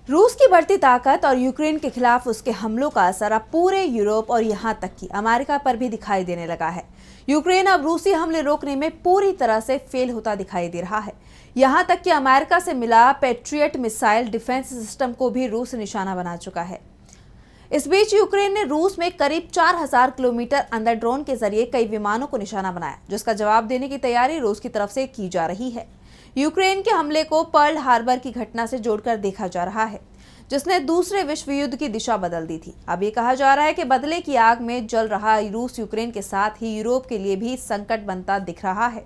रूस की बढ़ती ताकत और यूक्रेन के खिलाफ उसके हमलों का असर अब पूरे यूरोप और यहां तक कि अमेरिका पर भी दिखाई देने लगा है। यूक्रेन अब रूसी हमले रोकने में पूरी तरह से फेल होता दिखाई दे रहा है। यहां तक कि अमेरिका से मिला पैट्रियट मिसाइल डिफेंस सिस्टम को भी रूस निशाना बना चुका है। इस बीच यूक्रेन ने रूस में करीब 4000 किलोमीटर अंदर ड्रोन के जरिए कई विमानों को निशाना बनाया, जिसका जवाब देने की तैयारी रूस की तरफ से की जा रही है। यूक्रेन के हमले को पर्ल हार्बर की घटना से जोड़कर देखा जा रहा है, जिसने दूसरे विश्व युद्ध की दिशा बदल दी थी। अब ये कहा जा रहा है कि बदले की आग में जल रहा रूस यूक्रेन के साथ ही यूरोप के लिए भी संकट बनता दिख रहा है।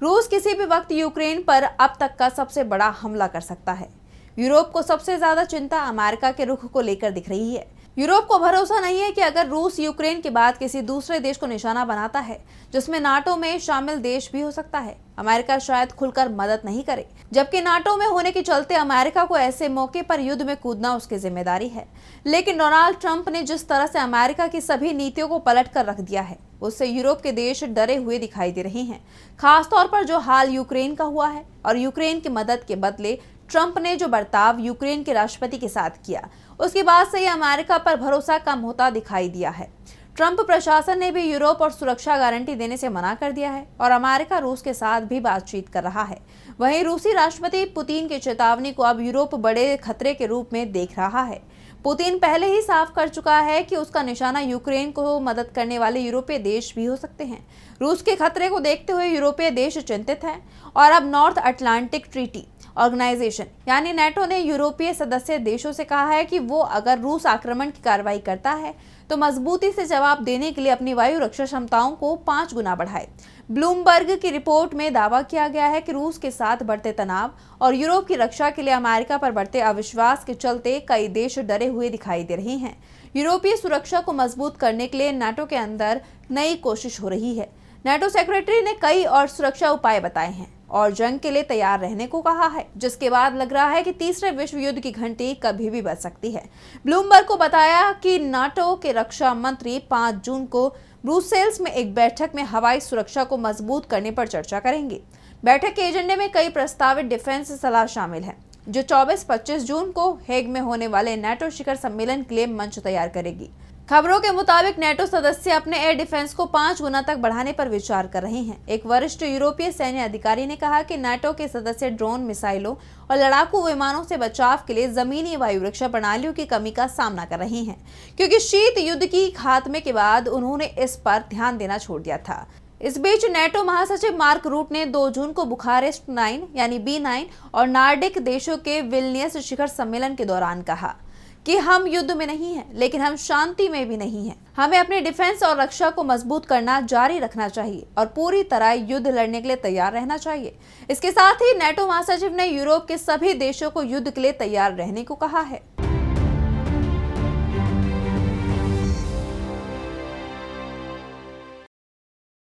रूस किसी भी वक्त यूक्रेन पर अब तक का सबसे बड़ा हमला कर सकता है। यूरोप को सबसे ज्यादा चिंता अमेरिका के रुख को लेकर दिख रही है। यूरोप को भरोसा नहीं है कि अगर रूस यूक्रेन के बाद किसी दूसरे देश को निशाना बनाता है, जिसमें नाटो में शामिल देश भी हो सकता है, अमेरिका शायद खुलकर मदद नहीं करे। जबकि नाटो में होने के चलते अमेरिका को ऐसे मौके पर युद्ध में कूदना उसकी जिम्मेदारी है। लेकिन डोनाल्ड ट्रंप ने जिस तरह से अमेरिका की सभी नीतियों को पलट कर रख दिया है, उससे यूरोप के देश डरे हुए दिखाई दे रहे हैं। खासतौर पर जो हाल यूक्रेन का हुआ है और यूक्रेन की मदद के बदले ट्रंप ने जो बर्ताव यूक्रेन के राष्ट्रपति के साथ किया, उसके बाद से अमेरिका पर भरोसा कम होता दिखाई दिया है। ट्रंप प्रशासन ने भी यूरोप और सुरक्षा गारंटी देने से मना कर दिया है और अमेरिका रूस के साथ भी बातचीत कर रहा है। वहीं रूसी राष्ट्रपति पुतिन की चेतावनी को अब यूरोप बड़े खतरे के रूप में देख रहा है। पुतिन पहले ही साफ कर चुका है कि उसका निशाना यूक्रेन को मदद करने वाले यूरोपीय देश भी हो सकते हैं। रूस के खतरे को देखते हुए यूरोपीय देश चिंतित हैं और अब नॉर्थ अटलांटिक ट्रीटी ऑर्गेनाइजेशन यानी नेटो ने यूरोपीय सदस्य देशों से कहा है कि वो अगर रूस आक्रमण की कार्रवाई करता है तो मजबूती से जवाब देने के लिए अपनी वायु रक्षा क्षमताओं को 5 गुना बढ़ाए। ब्लूमबर्ग की रिपोर्ट में दावा किया गया है कि रूस के साथ बढ़ते तनाव और यूरोप की रक्षा के लिए अमेरिका पर बढ़ते अविश्वास के चलते कई देश डरे हुए दिखाई दे रहे हैं। यूरोपीय सुरक्षा को मजबूत करने के लिए नाटो के अंदर नई कोशिश हो रही है। नाटो सेक्रेटरी ने कई और सुरक्षा उपाय बताए हैं और जंग के लिए तैयार रहने को कहा है, जिसके बाद लग रहा है कि तीसरे विश्व युद्ध की घंटी कभी भी बज सकती है। ब्लूमबर्ग को बताया कि नाटो के रक्षा मंत्री 5 जून को ब्रुसेल्स में एक बैठक में हवाई सुरक्षा को मजबूत करने पर चर्चा करेंगे। बैठक के एजेंडे में कई प्रस्तावित डिफेंस सलाह शामिल है, जो 24-25 जून को हेग में होने वाले नाटो शिखर सम्मेलन के लिए मंच तैयार करेगी। खबरों के मुताबिक नाटो सदस्य अपने एयर डिफेंस को 5 गुना तक बढ़ाने पर विचार कर रहे हैं। एक वरिष्ठ यूरोपीय सैन्य अधिकारी ने कहा कि नाटो के सदस्य ड्रोन, मिसाइलों और लड़ाकू विमानों से बचाव के लिए जमीनी वायु रक्षा प्रणालियों की कमी का सामना कर रहे हैं, क्योंकि शीत युद्ध की खात्मे के बाद उन्होंने इस पर ध्यान देना छोड़ दिया था। इस बीच नाटो महासचिव मार्क रूट ने 2 जून को बुखारेस्ट 9 यानी B9 और नार्डिक देशों के विल्नियस शिखर सम्मेलन के दौरान कहा कि हम युद्ध में नहीं हैं, लेकिन हम शांति में भी नहीं हैं। हमें अपने डिफेंस और रक्षा को मजबूत करना जारी रखना चाहिए और पूरी तरह युद्ध लड़ने के लिए तैयार रहना चाहिए। इसके साथ ही नाटो महासचिव ने यूरोप के सभी देशों को युद्ध के लिए तैयार रहने को कहा है।